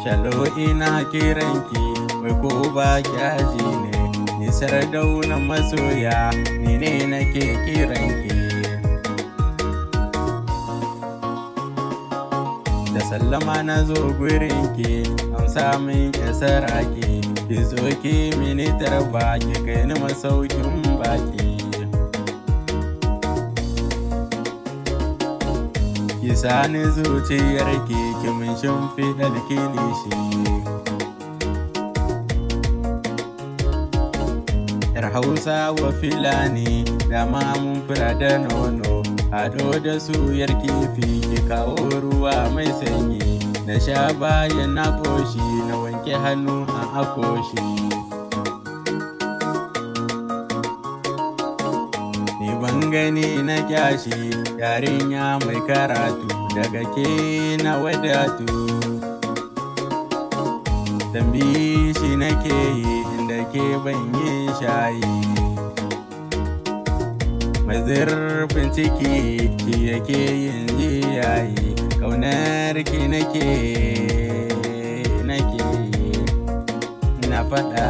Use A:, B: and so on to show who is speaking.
A: Shalo ina kiranki wai ko ba kyaji ne, ni Sardaunan masoya ni ne nake kiranki. Da sallama na zo gurinki amsa min ya saraki, ki zo ki mini tarba ki kai ni masaukin baki. Ki sani zuciyarki ki min shimfiɗar kilishi. Yar Hausa wa Filani da mun fura da nono, haɗo da suyar kifi ki kawo ruwa mai sanyi, na sha bayan na koshi na wanke hannu a akoshi. Ni ban gani na kyashi yarinya mai karatu, daga ke na wadatu. Tambishi nake yi inda ke ban yi shayi, mai zurfin ciki shi yake yin jiyayi. Ƙaunar ki nake yi na faɗa.